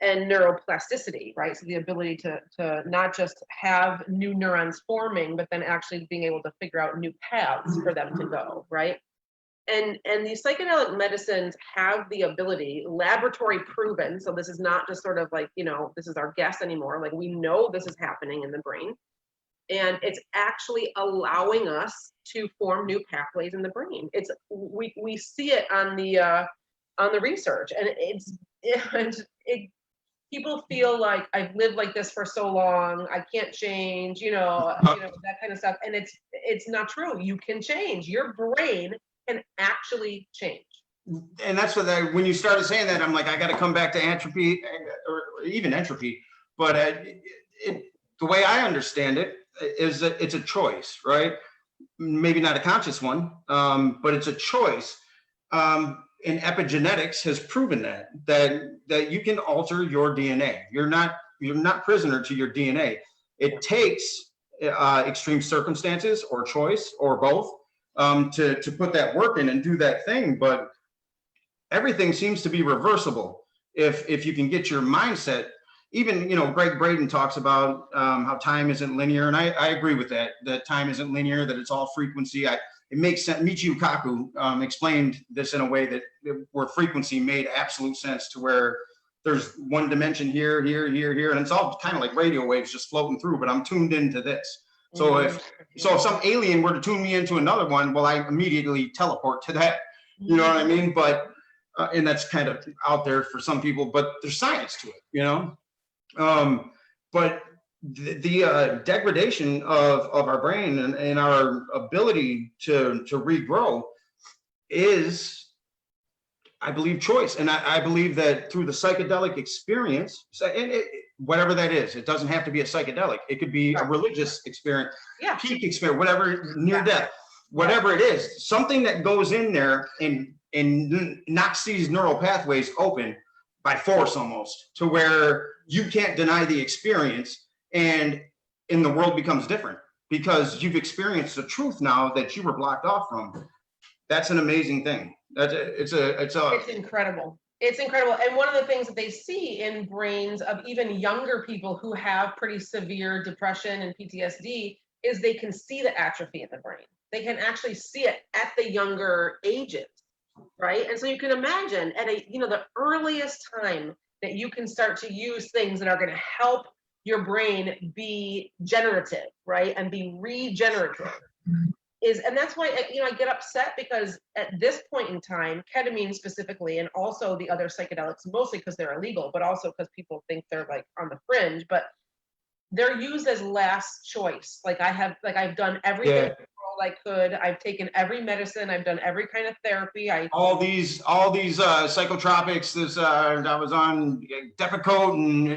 And neuroplasticity, right? So the ability to not just have new neurons forming, but then actually being able to figure out new paths for them to go, right? And these psychedelic medicines have the ability, laboratory proven, so this is not just sort of like, you know, this is our guess anymore, like we know this is happening in the brain, and it's actually allowing us to form new pathways in the brain. We see it on the research, and people feel like I've lived like this for so long, I can't change, you know, that kind of stuff. And it's not true. You can change. Your brain can actually change. And that's what when you started saying that, I'm like, I got to come back to entropy or even entropy. But the way I understand it is that it's a choice, right? Maybe not a conscious one, but it's a choice. And epigenetics has proven that you can alter your DNA. You're not prisoner to your DNA. It takes extreme circumstances or choice or both to put that work in and do that thing. But everything seems to be reversible if you can get your mindset. Even, Greg Braden talks about how time isn't linear, and I agree with that time isn't linear, that it's all frequency. It makes sense. Michio Kaku explained this in a way where frequency made absolute sense, to where there's one dimension here, and it's all kind of like radio waves just floating through, but I'm tuned into this. So if some alien were to tune me into another one, well, I immediately teleport to that. You know what I mean? But and that's kind of out there for some people, but there's science to it, but the degradation of our brain and our ability to regrow is, I believe, choice. And I believe that through the psychedelic experience, whatever that is, it doesn't have to be a psychedelic. It could be a religious experience, peak experience, whatever, near death, whatever it is, something that goes in there and knocks these neural pathways open by force, almost, to where you can't deny the experience, and the world becomes different because you've experienced the truth now that you were blocked off from. That's an amazing thing. It's incredible. It's incredible. And one of the things that they see in brains of even younger people who have pretty severe depression and PTSD is they can see the atrophy in the brain. They can actually see it at the younger ages, right? And so you can imagine at the earliest time that you can start to use things that are going to help your brain be generative, right? And be regenerative. And that's why, I get upset, because at this point in time, ketamine specifically, and also the other psychedelics, mostly because they're illegal, but also because people think they're like on the fringe, but they're used as last choice. I've done everything I could. I've taken every medicine. I've done every kind of therapy. All these psychotropics. I was on Depakote, and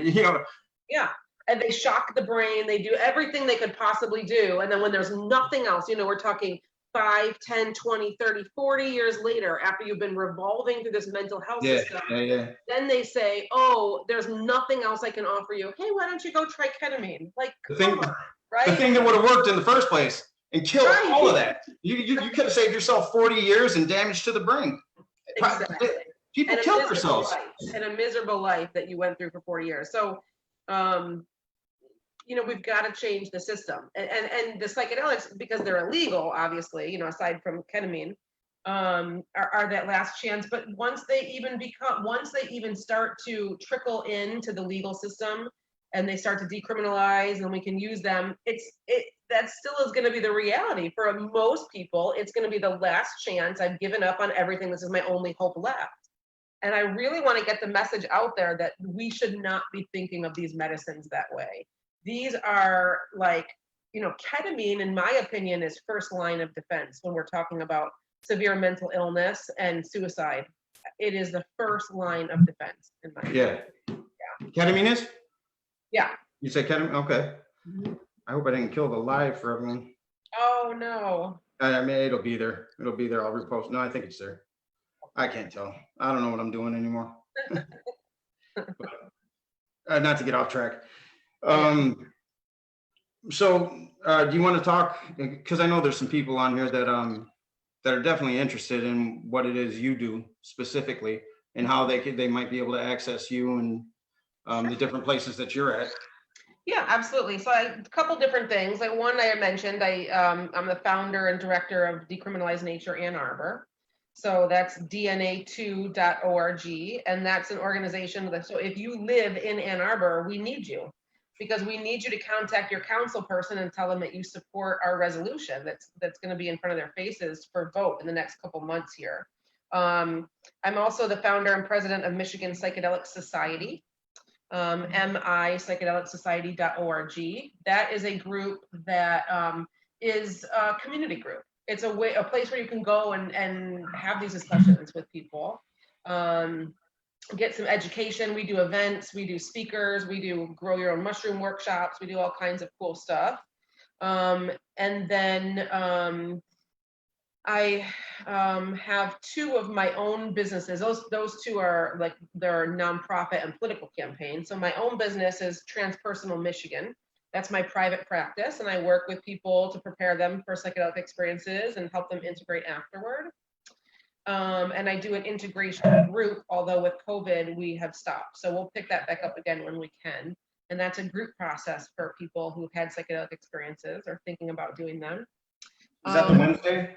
Yeah. And they shock the brain. They do everything they could possibly do. And then when there's nothing else, we're talking 5, 10, 20, 30, 40 years later, after you've been revolving through this mental health system, then they say, oh, there's nothing else I can offer you. Hey, why don't you go try ketamine? Like, come on, right? The thing that would have worked in the first place and killed all of that. You could have saved yourself 40 years and damage to the brain. Exactly. People kill themselves. And a miserable life that you went through for 40 years. So, we've got to change the system, and the psychedelics, because they're illegal, obviously, aside from ketamine, are that last chance. But once they even start to trickle into the legal system and they start to decriminalize and we can use them, that still is going to be the reality for most people. It's going to be the last chance. I've given up on everything. This is my only hope left. And I really want to get the message out there that we should not be thinking of these medicines that way. These are ketamine, in my opinion, is first line of defense when we're talking about severe mental illness and suicide. It is the first line of defense, in my opinion. Yeah. Ketamine is? Yeah. You say ketamine? Okay. Mm-hmm. I hope I didn't kill the live for everyone. Oh, no. I mean, it'll be there. I'll repost. No, I think it's there. I can't tell. I don't know what I'm doing anymore. Not to get off track. So do you want to talk, because I know there's some people on here that are definitely interested in what it is you do specifically and how they might be able to access you and the different places that you're at. Yeah, absolutely. So a couple different things. One I mentioned, I'm the founder and director of Decriminalize Nature Ann Arbor. So that's dna2.org, and that's an organization so if you live in Ann Arbor, we need you, because we need you to contact your council person and tell them that you support our resolution that's going to be in front of their faces for vote in the next couple months here. I'm also the founder and president of Michigan Psychedelic Society, mi-psychedelicsociety.org. That is a group that is a community group. It's a place where you can go and have these discussions with people, get some education. We do events, we do speakers, we do grow your own mushroom workshops, we do all kinds of cool stuff. And then I have two of my own businesses. Those two are they're nonprofit and political campaigns. So my own business is Transpersonal Michigan. That's my private practice, and I work with people to prepare them for psychedelic experiences and help them integrate afterward. And I do an integration group, although with COVID, we have stopped. So we'll pick that back up again when we can. And that's a group process for people who've had psychedelic experiences or thinking about doing them. Is that the Wednesday?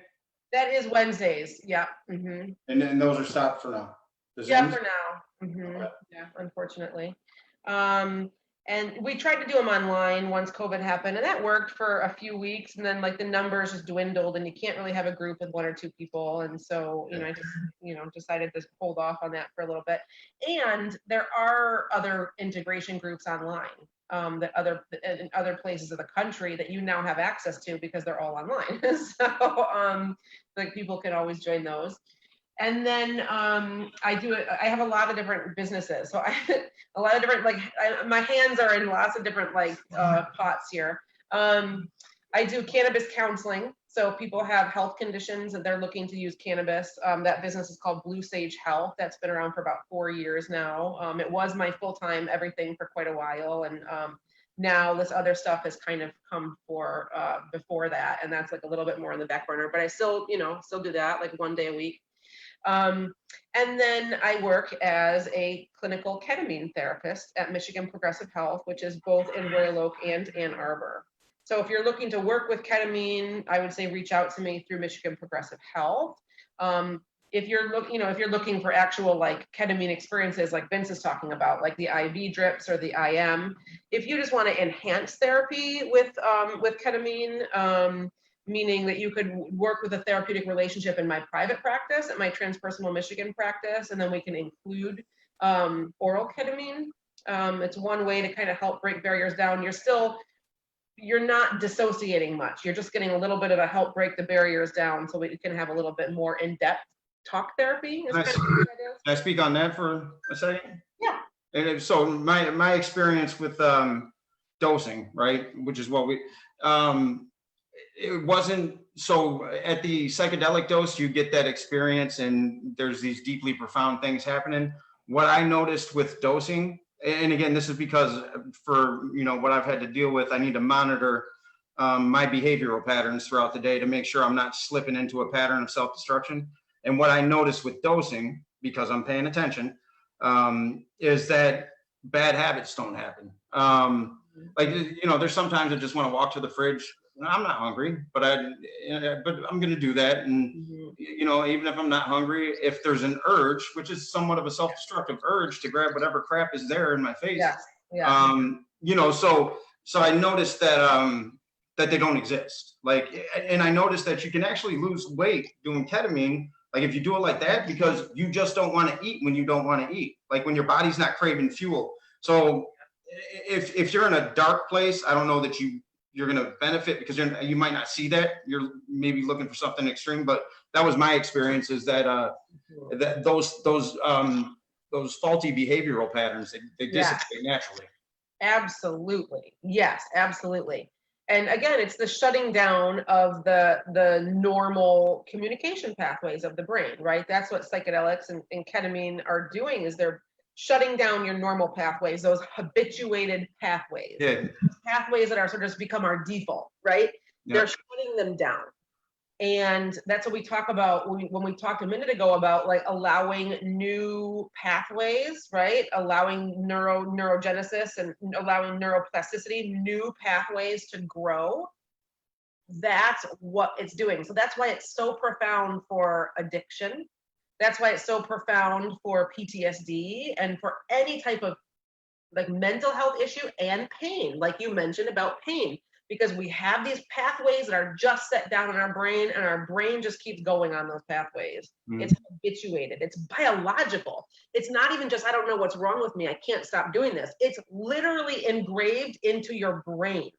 That is Wednesdays. Yeah. Mm-hmm. And then those are stopped for now. Yeah, for now. Mm-hmm. Okay. Yeah, unfortunately. And we tried to do them online once COVID happened, and that worked for a few weeks. And then like the numbers just dwindled, and you can't really have a group with 1 or 2 people. And so, I just, decided to hold off on that for a little bit. And there are other integration groups online that in other places of the country that you now have access to because they're all online. So like people can always join those. And then I have a lot of different businesses. So a lot of different, my hands are in lots of different pots here. I do cannabis counseling. So people have health conditions and they're looking to use cannabis. That business is called Blue Sage Health. That's been around for about 4 years now. It was my full-time everything for quite a while. And now this other stuff has kind of come before that. And that's like a little bit more in the back burner, but I still do that like 1 day a week. And then I work as a clinical ketamine therapist at Michigan Progressive Health, which is both in Royal Oak and Ann Arbor. So if you're looking to work with ketamine, I would say reach out to me through Michigan Progressive Health. If you're looking for actual like ketamine experiences, like Vince is talking about, like the IV drips or the IM, if you just want to enhance therapy with ketamine, meaning that you could work with a therapeutic relationship in my private practice, at my Transpersonal Michigan practice, and then we can include oral ketamine. It's one way to kind of help break barriers down. You're not dissociating much. You're just getting a little bit of a help break the barriers down so we can have a little bit more in-depth talk therapy. Can I speak on that for a second? Yeah. And so my experience with dosing, right, which is what we, it wasn't, so at the psychedelic dose, you get that experience and there's these deeply profound things happening. What I noticed with dosing, and again, this is because for, what I've had to deal with, I need to monitor my behavioral patterns throughout the day to make sure I'm not slipping into a pattern of self-destruction. And what I noticed with dosing, because I'm paying attention, is that bad habits don't happen. There's sometimes I just want to walk to the fridge. I'm not hungry, but I'm going to do that. And, even if I'm not hungry, if there's an urge, which is somewhat of a self-destructive urge to grab whatever crap is there in my face, so I noticed that, that they don't exist. And I noticed that you can actually lose weight doing ketamine. Like if you do it like that, because you just don't want to eat when you don't want to eat, like when your body's not craving fuel. So if you're in a dark place, I don't know that you're going to benefit because you might not see that. You're maybe looking for something extreme, but that was my experience, is that that those faulty behavioral patterns, they dissipate naturally. Absolutely. Yes, absolutely. And again, it's the shutting down of the normal communication pathways of the brain, right? That's what psychedelics and ketamine are doing, is they're shutting down your normal pathways, those habituated pathways, pathways that are sort of just become our default, right? Yeah. They're shutting them down. And that's what we talk about when we talked a minute ago about like allowing new pathways, right? Allowing neurogenesis and allowing neuroplasticity, new pathways to grow. That's what it's doing. So that's why it's so profound for addiction. That's why it's so profound for PTSD and for any type of like mental health issue and pain, like you mentioned about pain. Because we have these pathways that are just set down in our brain, and our brain just keeps going on those pathways. It's habituated. It's biological. It's not even just, I don't know what's wrong with me, I can't stop doing this. It's literally engraved into your brain.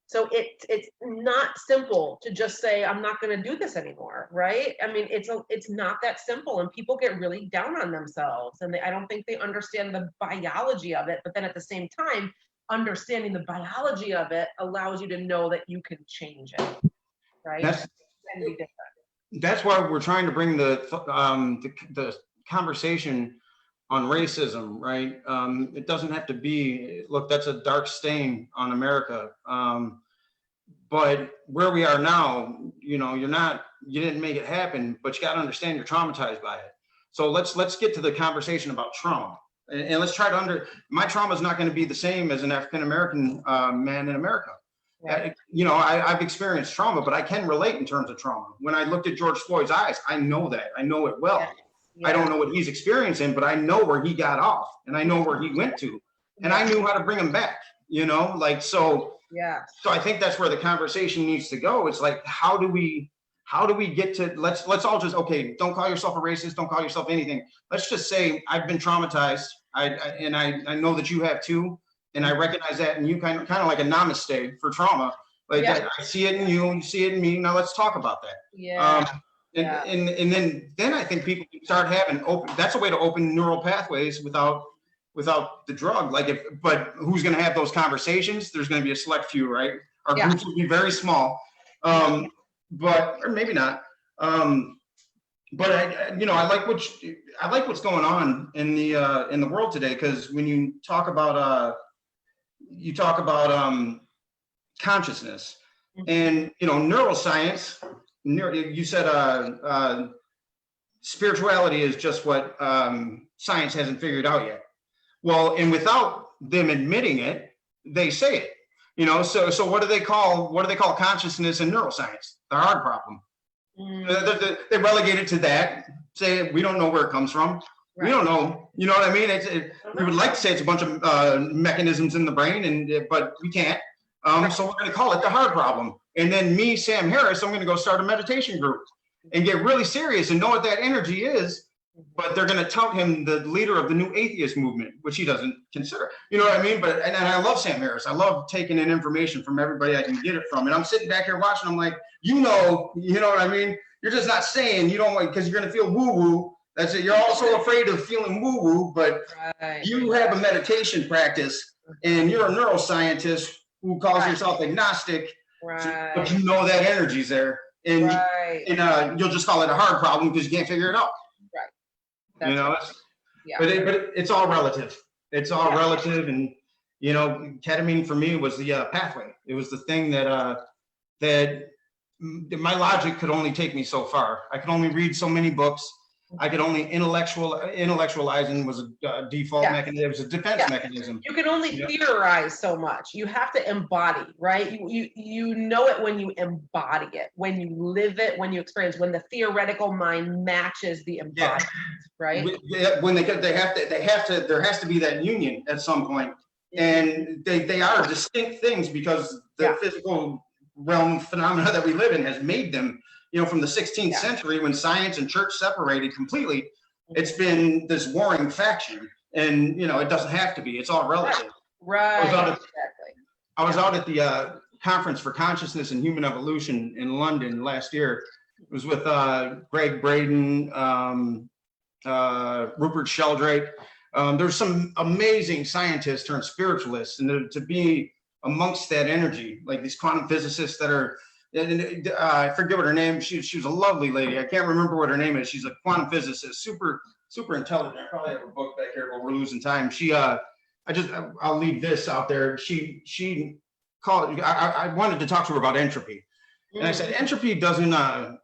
So it's not simple to just say, I'm not going to do this anymore, right? I mean, it's not that simple, and people get really down on themselves, and I don't think they understand the biology of it. But then at the same time, understanding the biology of it allows you to know that you can change it, right? That's why we're trying to bring the conversation on racism, right? It doesn't have to be, look, that's a dark stain on America. But where we are now, you know, you didn't make it happen, but you got to understand you're traumatized by it. So let's get to the conversation about trauma. And let's try to my trauma is not going to be the same as an African-American man in America. Right. You know, I've experienced trauma, but I can relate in terms of trauma. When I looked at George Floyd's eyes, I know that. I know it well. Yeah. I don't know what he's experiencing, but I know where he got off and I know where he went to. And I knew how to bring him back, you know, like, so. Yeah. So I think that's where the conversation needs to go. It's like, how do we get to, let's all just, okay, don't call yourself a racist, don't call yourself anything. Let's just say I've been traumatized. I know that you have too. And I recognize that, and you kind of like a namaste for trauma. Like I see it in you see it in me. Now let's talk about that. Yeah. And then I think people can start having that's a way to open neural pathways without the drug. But who's going to have those conversations? There's going to be a select few, right? Our groups will be very small, but or maybe not. But I like what's going on in the world today, because when you talk about consciousness and neuroscience. You said spirituality is just what science hasn't figured out yet. Well, and without them admitting it, they say it. So what do they call consciousness in neuroscience? The hard problem. They relegate it to that. Say we don't know where it comes from. Right. We don't know. You know what I mean? We would like to say it's a bunch of mechanisms in the brain, but we can't. So we're going to call it the hard problem. And then me, Sam Harris, I'm going to go start a meditation group and get really serious and know what that energy is. But they're going to tout him the leader of the new atheist movement, which he doesn't consider. You know what I mean? And I love Sam Harris. I love taking in information from everybody I can get it from. And I'm sitting back here watching. I'm like, you know what I mean? You're just not saying you don't, because you're going to feel woo-woo. That's it. You're also afraid of feeling woo-woo, but you have a meditation practice and you're a neuroscientist who calls yourself agnostic, but you know that energy's there. And, you'll just call it a hard problem because you can't figure it out. Right. But it's all relative. It's all relative. And, ketamine for me was the pathway. It was the thing that my logic could only take me so far. I could only read so many books. I could only intellectualizing was a default mechanism. It was a defense mechanism. You can only theorize so much. You have to embody, right? You know it when you embody it, when you live it, when you experience, when the theoretical mind matches the embodiment, right? When there has to be that union at some point, and they are distinct things because the physical realm phenomena that we live in has made them. From the 16th century, when science and church separated completely, it's been this warring faction. And, it doesn't have to be. It's all relative. Right. I was out at the Conference for Consciousness and Human Evolution in London last year. It was with Greg Braden, Rupert Sheldrake. There's some amazing scientists turned spiritualists. And to be amongst that energy, like these quantum physicists that are, I forget what her name. She was a lovely lady. I can't remember what her name is. She's a quantum physicist, super intelligent. I probably have a book back here, but we're losing time. I'll leave this out there. She called. I wanted to talk to her about entropy, and I said entropy doesn't. I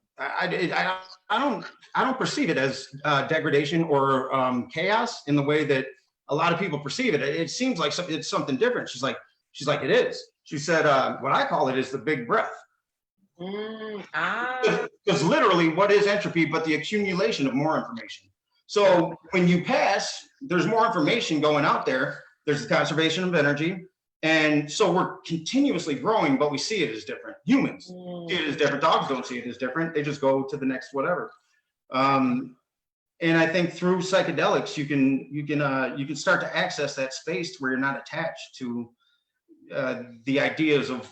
don't perceive it as degradation or chaos in the way that a lot of people perceive it. It seems like it's something different. She's like it is. She said what I call it is the big breath. Because literally, what is entropy but the accumulation of more information? So when you pass, there's more information going out there. There's the conservation of energy. And so we're continuously growing, but we see it as different. Humans see it as different. Dogs don't see it as different. They just go to the next whatever. And I think through psychedelics, you can start to access that space where you're not attached to the ideas of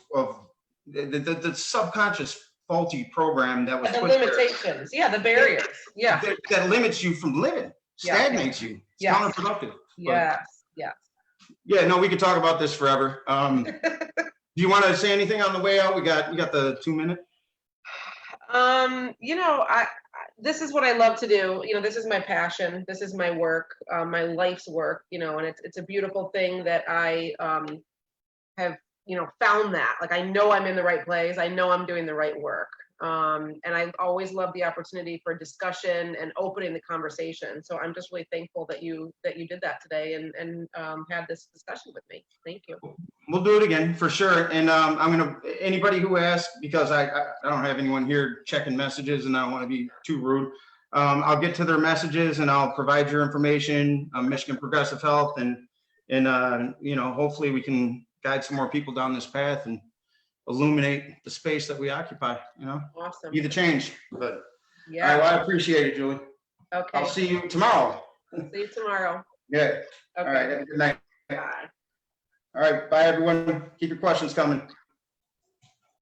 the subconscious faulty program that was the limitations, the barriers, that limits you from living, stagnates you. It's counterproductive. Yes. Yeah, no, we could talk about this forever. Do you want to say anything on the way out? We got the 2 minutes. this is what I love to do. You know, this is my passion. This is my work, my life's work, you know, and it's a beautiful thing that I have, you know, found that. Like, I know I'm in the right place. I know I'm doing the right work. And I always love the opportunity for discussion and opening the conversation. So I'm just really thankful that you did that today and had this discussion with me. Thank you. We'll do it again for sure. And I'm gonna, anybody who asks, because I don't have anyone here checking messages and I don't want to be too rude. I'll get to their messages and I'll provide your information, Michigan Progressive Health, and you know, hopefully we can guide some more people down this path and illuminate the space that we occupy, you know, Awesome. be the change. But Yeah. well, I appreciate it, Julie. Okay. I'll see you tomorrow. See you tomorrow. Yeah. Okay. All right. Have a good night. Bye. All right. Bye, everyone. Keep your questions coming.